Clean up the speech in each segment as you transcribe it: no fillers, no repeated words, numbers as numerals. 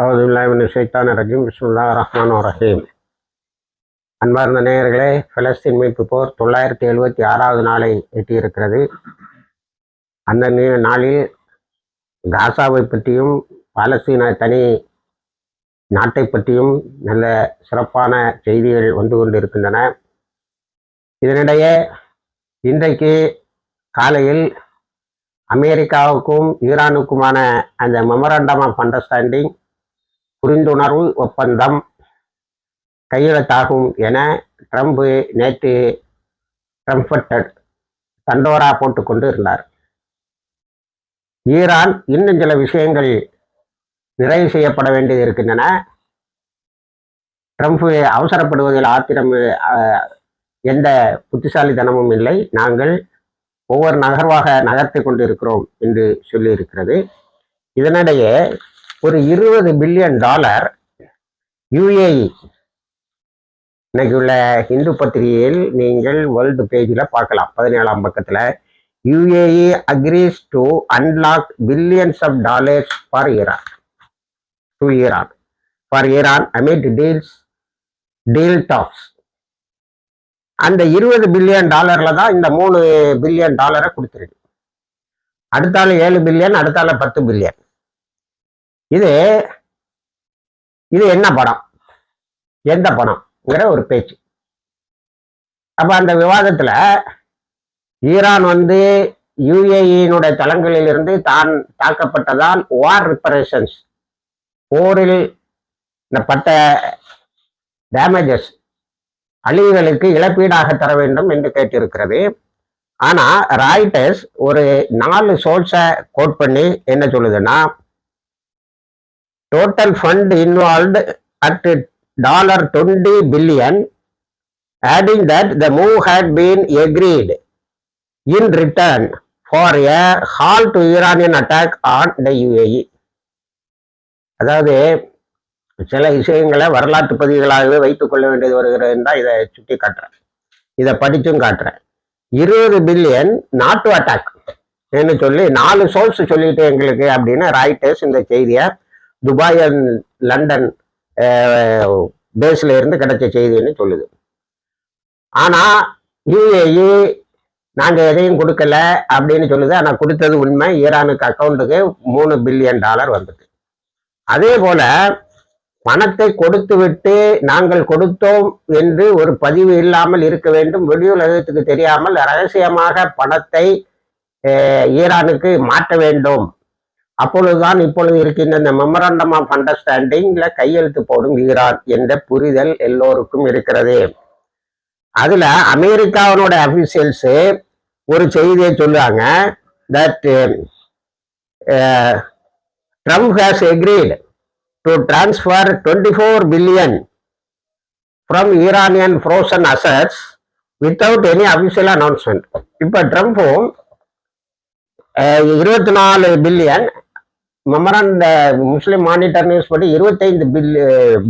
ரஜீம் பிஸ்மில்லாஹிர் ரஹ்மானிர் ரஹீம். அன்பார்ந்த நேயர்களே, பலஸ்தீன் மீட்பு போர் 976வது நாளை எட்டியிருக்கிறது. அந்த நாளில் காசாவை பற்றியும் பாலஸ்தீன தனி நாட்டை பற்றியும் நல்ல சிறப்பான செய்திகள் வந்து கொண்டிருக்கின்றன. இதனிடையே இன்றைக்கு காலையில் அமெரிக்காவுக்கும் ஈரானுக்குமான அந்த மெமரண்டம் ஆஃப் அண்டர்ஸ்டாண்டிங் புரிந்துணர்வு ஒப்பந்தம் கையெழுத்தாகும் என ட்ரம்ப் நேற்று தண்டோரா போட்டுக்கொண்டு இருந்தார். ஈரான் இன்னும் சில விஷயங்கள் நிறைவு செய்யப்பட வேண்டியது இருக்கின்றன. ட்ரம்ப் அவசரப்படுவதில் ஆத்திரம் எந்த புத்திசாலித்தனமும் இல்லை. நாங்கள் ஒவ்வொரு நகர்வாக நகர்த்தி கொண்டிருக்கிறோம் என்று சொல்லியிருக்கிறது. இதனிடையே ஒரு $20 பில்லியன் யுஏஇ இன்னைக்கு உள்ள இந்து பத்திரிகையில் நீங்கள் வேர்ல்டு பேஜில் பார்க்கலாம். 17ஆம் பக்கத்தில் UAE agrees to unlock billions of dollars for Iran amid deal talks. அந்த $20 பில்லியன் தான் இந்த $3 பில்லியன் கொடுத்துருக்கு. அடுத்தால 7 பில்லியன், அடுத்தால 10 பில்லியன். இது என்ன படம், எந்த பணம்ங்கிற ஒரு பேச்சு. அப்ப அந்த விவாதத்துல ஈரான் UAE-னுடைய தளங்களில் இருந்து தான் தாக்கப்பட்டதால் வார் ரிப்பரேஷன்ஸ், போரில் பட்ட டேமேஜஸ், அழிவுகளுக்கு இழப்பீடாக தர வேண்டும் என்று கேட்டிருக்கிறது. ஆனா ராய்டர்ஸ் ஒரு 4 சோர்ஸை கோட் பண்ணி என்ன சொல்லுதுன்னா, total fund involved at $20 billion, adding that the move had been agreed in return for a halt to Iranian attack on the UAE. அதாவது சில விஷயங்களை வரலாற்று பதிவுகளாகவே வைத்துக் கொள்ள வேண்டியது வருகிறது தான் இதை சுட்டி காட்டுறேன், இதை படிச்சும் காட்டுறேன். 20 பில்லியன் நாட் டு அட்டாக் என்று சொல்லி 4 சோர்ஸ் சொல்லிட்டு எங்களுக்கு அப்படின்னு ராய்டர்ஸ் இந்த செய்தியை துபாய் அண்ட் லண்டன் பேஸ்ல இருந்து கிடைச்ச செய்தின்னு சொல்லுது. ஆனா UAE நாங்க எதையும் கொடுக்கல அப்படின்னு சொல்லுது. ஆனா கொடுத்தது உண்மை. ஈரானுக்கு அக்கௌண்ட்டுக்கு $3 பில்லியன் வந்தது. அதே போல பணத்தை கொடுத்து விட்டு நாங்கள் கொடுத்தோம் என்று ஒரு பதிவு இல்லாமல் இருக்க வேண்டும், வெளியுலகத்துக்கு தெரியாமல் ரகசியமாக பணத்தை ஈரானுக்கு மாற்ற வேண்டும். அப்பொழுதுதான் இப்பொழுது இருக்கின்ற இந்த மெமரண்டம் ஆஃப் அண்டர்ஸ்டாண்டிங்ல கையெழுத்து போடும் ஈரான் என்ற புரிதல் எல்லோருக்கும் இருக்கிறது. அதுல அமெரிக்காவினோட அபிஷியல்ஸ் ஒரு செய்தியை சொல்லுவாங்க, that Trump has agreed to transfer 24 billion from Iranian frozen assets without any official announcement. இப்ப ட்ரம்ப்பும் 24 பில்லியன், மெமரண்ட முஸ்லிம் மானிட்டர் நியூஸ் படி 25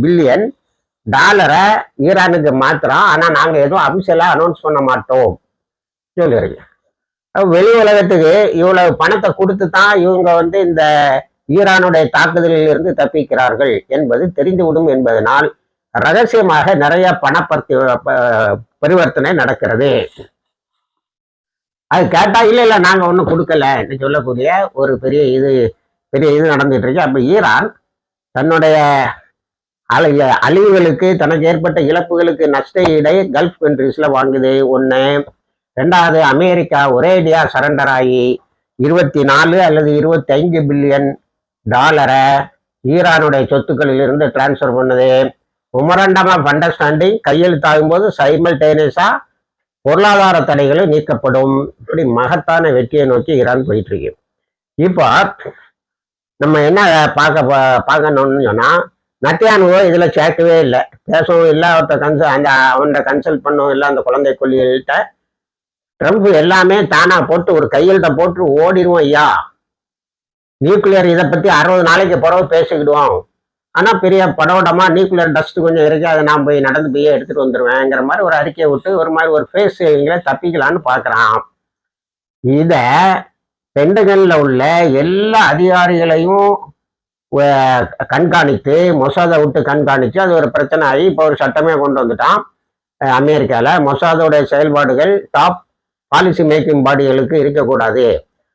பில்லியன் ஈரானுக்கு மாத்திரம். ஆனா நாங்க எதுவும் அபிஷியலா அனௌன்ஸ் பண்ண மாட்டோம் சொல்லிருக்கேன். வெளி உலகத்துக்கு இவ்வளவு பணத்தை கொடுத்து தான் இவங்க இந்த ஈரானுடைய தாக்குதலில் இருந்து தப்பிக்கிறார்கள் என்பது தெரிந்துவிடும் என்பதனால் ரகசியமாக நிறைய பரிவர்த்தனை நடக்கிறது. அது கேட்டா இல்ல நாங்க ஒன்றும் கொடுக்கல என்று சொல்லக்கூடிய ஒரு பெரிய இது நடந்துட்டு இருக்கு. அப்ப ஈரான் தன்னுடைய அழிவுகளுக்கு, தனக்கு ஏற்பட்ட இழப்புகளுக்கு நஷ்ட ஈடை கல்ஃப் கண்ட்ரீஸ்ல வாங்குது. 1. 2வது, அமெரிக்கா ஒரேடியா சரண்டர் ஆகி 24 அல்லது 25 பில்லியன் ஈரானுடைய சொத்துக்களில் இருந்து டிரான்ஸ்பர் பண்ணுது. மெமரண்டம் ஆஃப் அண்டர்ஸ்டாண்டிங் கையெழுத்தாகும் போது சைமல்டேனியஸா பொருளாதார தடைகளும் நீக்கப்படும். இப்படி மகத்தான வெற்றியை நோக்கி ஈரான் போயிட்டு இருக்கு. இப்போ நம்ம என்ன பார்க்கணும்னு சொன்னா, நத்தியானுவோ இதுல சேர்க்கவே இல்லை, பேசவும் இல்லை, அவன்கிட்ட கன்சல்ட் பண்ணவும் இல்லை. அந்த குழந்தை கொல்லிகள்கிட்ட ட்ரம்ப் எல்லாமே தானா போட்டு ஒரு கையெழுத்தை போட்டு ஓடிடுவோம். ஐயா நியூக்ளியர் இதை பத்தி 60 நாளைக்கு பிறகு பேசிக்கிடுவோம். ஆனா பெரிய படோட்டமா நியூக்ளியர் டஸ்ட் கொஞ்சம் இருக்கு, அதை நான் போய் நடந்து போய் எடுத்துட்டு வந்துடுவேங்கிற மாதிரி ஒரு அறிக்கையை விட்டு ஒரு ஃபேஸ் சேவிங்ல தப்பிக்கலான்னு பாக்குறான். இத பெண்டகன்ல உள்ள எல்லா அதிகாரிகளையும் கண்காணித்து மொசாதை விட்டு கண்காணித்து அது ஒரு பிரச்சனை ஆகி இப்போ ஒரு சட்டமே கொண்டு வந்துட்டான் அமெரிக்காவில். மொசாதோடைய செயல்பாடுகள் டாப் பாலிசி மேக்கிங் பாடிகளுக்கு இருக்கக்கூடாது.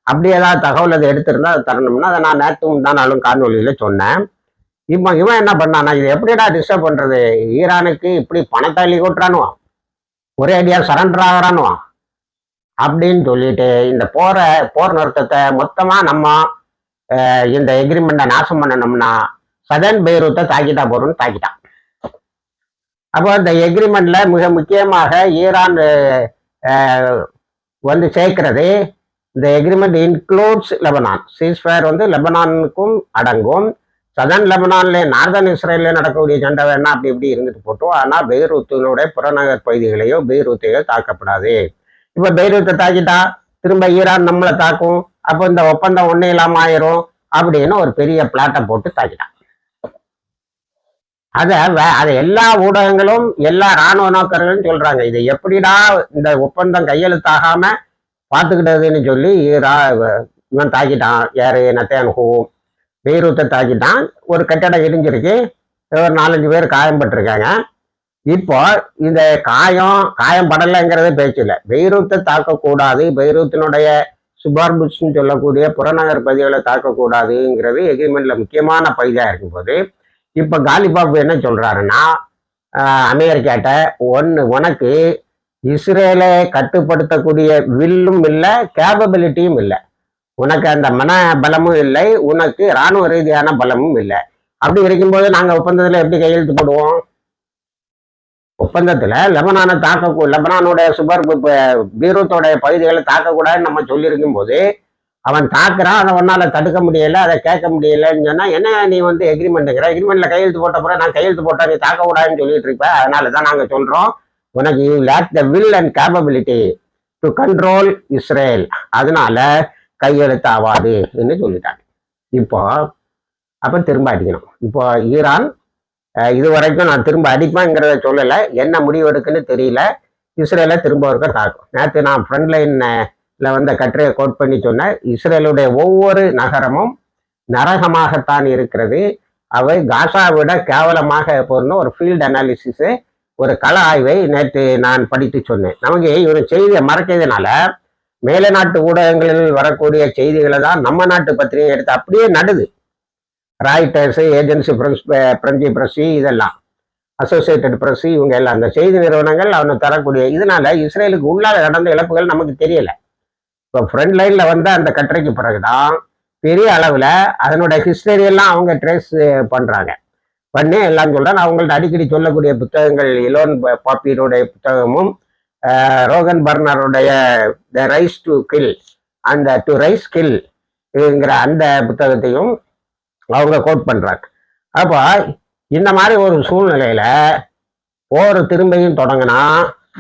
அப்படி ஏதாவது தகவல் அதை எடுத்திருந்தா அதை தரணும்னா அதை நான் நேற்றும் தான் நாளும் காணொலியில் சொன்னேன். இவன் என்ன பண்ணானா, இது எப்படிடா டிஸ்டர்ப் பண்ணுறது, ஈரானுக்கு இப்படி பணத்தை அள்ளி கொட்டுறானுவான், ஒரே ஐடியா சரண்டர் ஆகிறானுவான் அப்படின்னு சொல்லிட்டு இந்த போர் நிறுத்தத்தை மொத்தமாக நம்ம இந்த எக்ரிமெண்ட்டை நாசம் பண்ணணும்னா சதர்ன் பெய்ரூத்தை தாக்கிட்டா போறோம்னு தாக்கிட்டான். அப்போ இந்த எக்ரிமெண்ட்ல மிக முக்கியமாக ஈரான் வந்து சேர்க்கிறது, இந்த எக்ரிமெண்ட் இன்க்ளூட்ஸ் லெபனான். சீஸ்ஃபயர் வந்து லெபனானுக்கும் அடங்கும். சதர்ன் லெபனான்ல நார்தன் இஸ்ரேல்ல நடக்கக்கூடிய சண்டை வேணா அப்படி இப்படி இருந்துட்டு போட்டோம். ஆனால் பெய்ரூத்தினுடைய புறநகர் பகுதிகளையோ பெய்ரூத்தையோ தாக்கப்படாது. இப்போ பெய்ரூத்தை தாக்கிட்டா திரும்ப ஈரான் நம்மளை தாக்கும், அப்போ இந்த ஒப்பந்தம் ஒன்றும் இல்லாமல் ஆயிரும் அப்படின்னு ஒரு பெரிய பிளாட்டை போட்டு தாக்கிட்டான். அதை எல்லா ஊடகங்களும் எல்லா இராணுவ நோக்கர்களும் சொல்றாங்க, இது எப்படிடா இந்த ஒப்பந்தம் கையெழுத்தாகாம பார்த்துக்கிட்டதுன்னு சொல்லி இவன் தாக்கிட்டான். யாரு, நெத்தன்யாஹூ பெய்ரூத்தை தாக்கிட்டான். ஒரு கட்டடம் இடிஞ்சிருக்கு, ஒரு 4-5 பேர் காயம்பட்டிருக்காங்க. இப்போ இந்த காயம் படலைங்கிறதே பேச்சு இல்லை. பெய்ரூத்தை தாக்கக்கூடாது, பெய்ரூத்தினுடைய சுபார்புஷ்ன்னு சொல்லக்கூடிய புறநகர் பகுதிகளை தாக்கக்கூடாதுங்கிறது எக்ரிமெண்ட்ல முக்கியமான பகுதியாக இருக்கும்போது, இப்போ காலிபாப் என்ன சொல்றாருன்னா, அமெரிக்காட்ட உனக்கு இஸ்ரேலை கட்டுப்படுத்தக்கூடிய வில்லும் இல்லை, கேப்பபிலிட்டியும் இல்லை, உனக்கு அந்த மன பலமும் இல்லை, உனக்கு இராணுவ ரீதியான பலமும் இல்லை. அப்படி இருக்கும்போது நாங்கள் ஒப்பந்தத்தில் எப்படி கையெழுத்து போடுவோம்? ஒப்பந்தத்தில் லெபனானை லெபனானுடைய பீரூத்தோடைய பகுதிகளை தாக்கக்கூடாதுன்னு நம்ம சொல்லியிருக்கும் போது அவன் தாக்குறான், அதை ஒன்னால தடுக்க முடியல, அதை கேட்க முடியலன்னு சொன்னா என்ன நீ வந்து எக்ரிமெண்ட்ல கையெழுத்து போட்ட பிறகு நான் கையெழுத்து போட்டா நீ தாக்கக்கூடாதுன்னு சொல்லிட்டு இருப்ப. அதனால தான் நாங்கள் சொல்றோம், உனக்கு you lack the will and capability to control Israel, அதனால கையெழுத்து ஆகாதுன்னு சொல்லிட்டாங்க. இப்போ அப்போ திரும்ப அடிக்கணும். இப்போ ஈரான் இது வரைக்கும் நான் திரும்ப அடிப்பேங்கிறத சொல்லலை, என்ன முடிவு எடுக்குன்னு தெரியல. இஸ்ரேலை திரும்ப இருக்க தாக்கும். நேற்று நான் ஃப்ரண்ட் லைன்ல வந்த கட்டுரையை கோட் பண்ணி சொன்னேன், இஸ்ரேலுடைய ஒவ்வொரு நகரமும் நரகமாகத்தான் இருக்கிறது, அவை காசா விட கேவலமாக போறணும். ஒரு ஃபீல்டு அனாலிசிஸு, ஒரு கள ஆய்வை நேற்று நான் படித்து சொன்னேன். நமக்கு இவரு செய்தியை மறக்கிறதுனால மேலை நாட்டு ஊடகங்களில் வரக்கூடிய செய்திகளை தான் நம்ம நாட்டு பத்திரிகை எடுத்து அப்படியே நடுது. ராய்டர்ஸு, ஏஜென்சி பிரெஞ்சு பிரஸ், இதெல்லாம் அசோசியேட்டட் பிரஸ், இவங்க எல்லாம் அந்த செய்தி நிறுவனங்கள் அவனுக்கு தரக்கூடிய இதனால இஸ்ரேலுக்கு உள்ளால நடந்த இழப்புகள் நமக்கு தெரியல. இப்போ ஃப்ரண்ட் லைன்ல வந்த அந்த கட்டுரைக்கு பிறகுதான் பெரிய அளவில் அதனுடைய ஹிஸ்டரி எல்லாம் அவங்க ட்ரேஸ் பண்றாங்க. பண்ணி எல்லாம் சொல்றேன். அவங்கள்ட்ட அடிக்கடி சொல்லக்கூடிய புத்தகங்கள் எலோன் பாப்பீருடைய புத்தகமும் Rohan பர்னருடைய the rise to kill, அந்த டு ரைஸ் கில்ங்கிற அந்த புத்தகத்தையும் அவங்க கோட் பண்றாங்க. அப்போ இந்த மாதிரி ஒரு சூழ்நிலையில போர் திரும்பியும் தொடங்கினா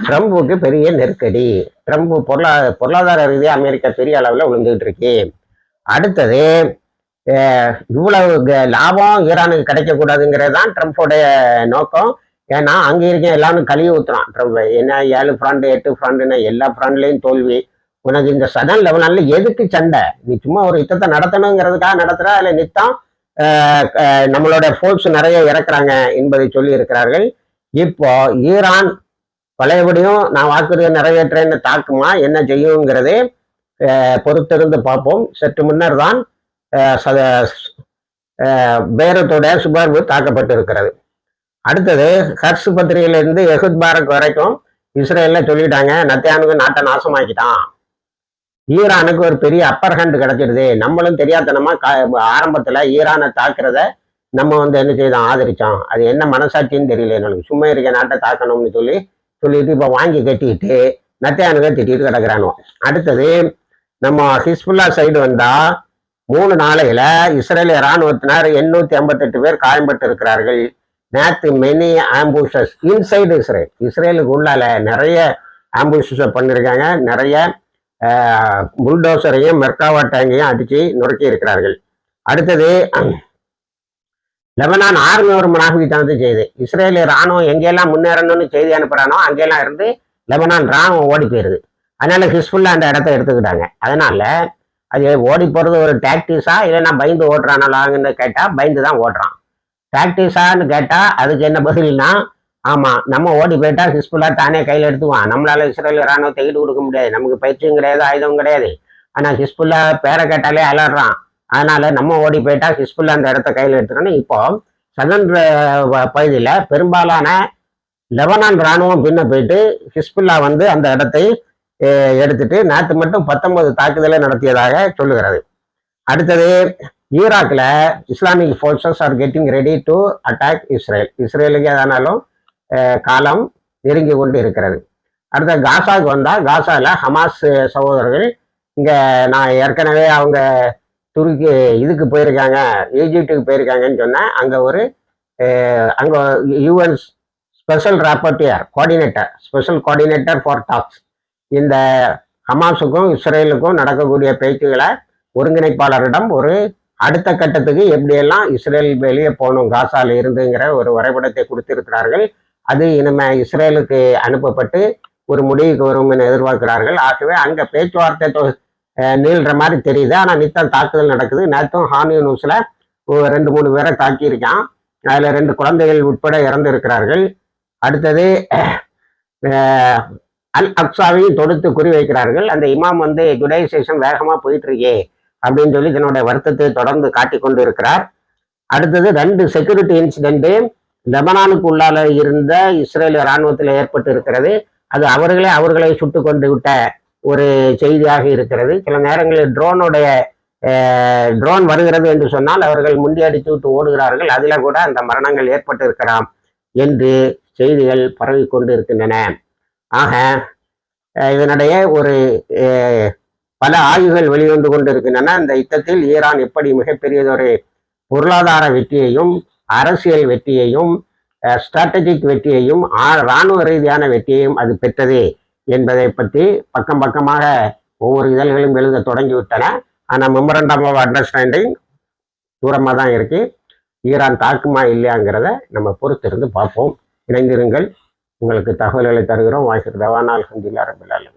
ட்ரம்புக்கு பெரிய நெருக்கடி. ட்ரம்ப் பொருளாதார ரீதியாக அமெரிக்கா பெரிய அளவில் விழுந்துகிட்டு இருக்கு. அடுத்தது இவ்வளவு லாபம் ஈரானுக்கு கிடைக்கக்கூடாதுங்கிறது தான் ட்ரம்ப்போடைய நோக்கம். ஏன்னா அங்கே இருக்க எல்லாரும் கழுவி ஊத்துறான் ட்ரம்ப். என்ன 7 ஃப்ரண்ட் 8 ஃப்ரண்ட்னா எல்லா ஃப்ரண்ட்லையும் தோல்வி. உனக்கு இந்த சதன் லெவனால எதுக்கு சண்டை? நீ சும்மா ஒரு யுத்தத்தை நடத்தணுங்கிறதுக்காக நடத்துற, அதில் நித்தம் நம்மளோட ஃபோர்ஸ் நிறைய இறக்குறாங்க என்பதை சொல்லி இருக்கிறார்கள். இப்போ ஈரான் பழையபடியும் நான் வாக்குறுதியை நிறைவேற்றேன்னு தாக்குமா, என்ன செய்யுங்கிறதே பொறுத்திருந்து பார்ப்போம். சற்று முன்னர் தான் பெய்ரூத்தோட சுபார்பு தாக்கப்பட்டு இருக்கிறது. அடுத்தது ஹர்ஸ் பத்திரிகையிலிருந்து எஹுத் பாரக் வரைக்கும் இஸ்ரேல்ல சொல்லிட்டாங்க, நெத்தன்யாஹூ நாட்டை நாசமாக்கிட்டான், ஈரானுக்கு ஒரு பெரிய அப்பர் ஹேண்ட் கிடைச்சிடுது. நம்மளும் தெரியாதனமா ஆரம்பத்துல ஈரானை தாக்குறத நம்ம வந்து என்ன செய்தோம், ஆதரிச்சோம். அது என்ன மனசாட்சின்னு தெரியல எனக்கு. சும்மா இருக்க நாட்டை தாக்கணும்னு சொல்லிட்டு இப்போ வாங்கி கட்டிக்கிட்டு நெத்தன்யாஹூவை திட்டிட்டு கிடக்குறானோ. அடுத்தது நம்ம ஹிஸ்புல்லா சைடு வந்தா 3 நாளையில இஸ்ரேலிய இராணுவத்தினர் 858 பேர் காயம்பட்டு இருக்கிறார்கள். நேற்று மெனி ஆம்புஷஸ் இன்சைடு இஸ்ரேலுக்கு உள்ளால நிறைய ஆம்புஷஸ் பண்ணியிருக்காங்க. நிறைய புல்டோசரையும் மெர்காவா டேங்கையும் அடிச்சு நொறுக்கி இருக்கிறார்கள். அடுத்தது லெபனான் ஆர்மி ஒரு முனாஃபித்தனத்தை செய்து இஸ்ரேலிய இராணுவம் எங்கெல்லாம் முன்னேறணும்னு செய்தி அனுப்புறானோ அங்கெல்லாம் இருந்து லெபனான் இராணுவம் ஓடி போயிருது. அதனால ஹிஸ்புல்லா அந்த இடத்த எடுத்துக்கிட்டாங்க. அதனால அது ஓடி போகிறது ஒரு டாக்டிஸா இல்லைன்னா பயந்து ஓட்டுறானலாங்கன்னு கேட்டால் பயந்து தான் ஓட்டுறான். டாக்டிஸான்னு கேட்டால் அதுக்கு என்ன பதில்னா, ஆமாம் நம்ம ஓடி போயிட்டா ஹிஸ்புல்லா தானே கையில் எடுத்துவான், நம்மளால இஸ்ரேல் இராணுவத்தை ஈடு கொடுக்க முடியாது, நமக்கு பயிற்சியும் கிடையாது ஆயுதம் கிடையாது. ஆனால் ஹிஸ்புல்லா பேரை கேட்டாலே அலறான். அதனால நம்ம ஓடி போயிட்டா ஹிஸ்புல்லா அந்த இடத்த கையில் எடுத்துக்கணும். இப்போ சதன் பகுதியில் பெரும்பாலான லெபனான் இராணுவம் பின்ன போயிட்டு ஹிஸ்புல்லா வந்து அந்த இடத்தை எடுத்துட்டு நேற்று மட்டும் 19 தாக்குதலை நடத்தியதாக சொல்லுகிறது. அடுத்தது ஈராக்ல Islamic forces are getting ready to attack Israel. இஸ்ரேலுக்கு எதானாலும் காலம் நெருங்கி கொண்டு இருக்கிறது. அடுத்த காசாவுக்கு வந்தால் காசாவில் ஹமாஸ் சகோதரர்கள் இங்கே நான் ஏற்கனவே அவங்க துருக்கி இதுக்கு போயிருக்காங்க, ஈஜிப்டுக்கு போயிருக்காங்கன்னு சொன்னேன். அங்கே ஒரு அங்கே UN special rapporteur coordinator, special coordinator for talks, இந்த ஹமாஸுக்கும் இஸ்ரேலுக்கும் நடக்கக்கூடிய பேச்சுகளை ஒருங்கிணைப்பாளரிடம் ஒரு அடுத்த கட்டத்துக்கு எப்படியெல்லாம் இஸ்ரேல் வெளியே போகணும் காசால இருந்துங்கிற ஒரு வரைபடத்தை கொடுத்திருக்கிறார்கள். அது இனிமே இஸ்ரேலுக்கு அனுப்பப்பட்டு ஒரு முடிவுக்கு வரும் என எதிர்பார்க்கிறார்கள். ஆகவே அங்கே பேச்சுவார்த்தை நீள்ற மாதிரி தெரியுது. ஆனால் நித்தம் தாக்குதல் நடக்குது. நேற்றும் ஹான் நியூஸில் 2-3 பேரை தாக்கியிருக்கான். அதில் 2 குழந்தைகள் உட்பட இறந்து இருக்கிறார்கள். அடுத்தது அல் அக்ஸாவையும் தொடுத்து குறி வைக்கிறார்கள். அந்த இமாம் வந்து ஜுடைசேஷன் வேகமாக போயிட்டு இருக்கே அப்படின்னு சொல்லி தன்னுடைய வருத்தத்தை தொடர்ந்து காட்டி கொண்டு இருக்கிறார். அடுத்தது 2 செக்யூரிட்டி இன்சிடென்ட் லெபனானுக்கு உள்ளால இருந்த இஸ்ரேல் இராணுவத்தில் ஏற்பட்டு இருக்கிறது. அது அவர்களை சுட்டு கொண்டு விட்ட ஒரு செய்தியாக இருக்கிறது. சில நேரங்களில் ட்ரோன் வருகிறது என்று சொன்னால் அவர்கள் முண்டியடித்து விட்டு ஓடுகிறார்கள். அதில் கூட அந்த மரணங்கள் ஏற்பட்டு இருக்கலாம் என்று செய்திகள் பரவி கொண்டு இருக்கின்றன. ஆக இதனுடைய ஒரு பல ஆய்வுகள் வெளிவந்து கொண்டு இருக்கின்றன. இந்த யுத்தத்தில் ஈரான் எப்படி மிகப்பெரியதொரு பொருளாதார வெற்றியையும் அரசியல் வெற்றியையும் ஸ்ட்ராட்டஜிக் வெற்றியையும் இராணுவ ரீதியான வெற்றியையும் அது பெற்றது என்பதை பற்றி பக்கம் பக்கமாக ஒவ்வொரு இதழ்களும் எழுத தொடங்கிவிட்டன. ஆனால் மெமரண்டம் ஆஃப் அண்டர்ஸ்டாண்டிங் தூரமாக தான் இருக்கு. ஈரான் தாக்குமா இல்லையாங்கிறத நம்ம பொறுத்திருந்து பார்ப்போம். இணைந்திருங்கள். உங்களுக்கு தகவல்களை தருகிறோம். வாய்ஸ் தவானால் ஹந்தில்லா ரபில் ஆலமீன்.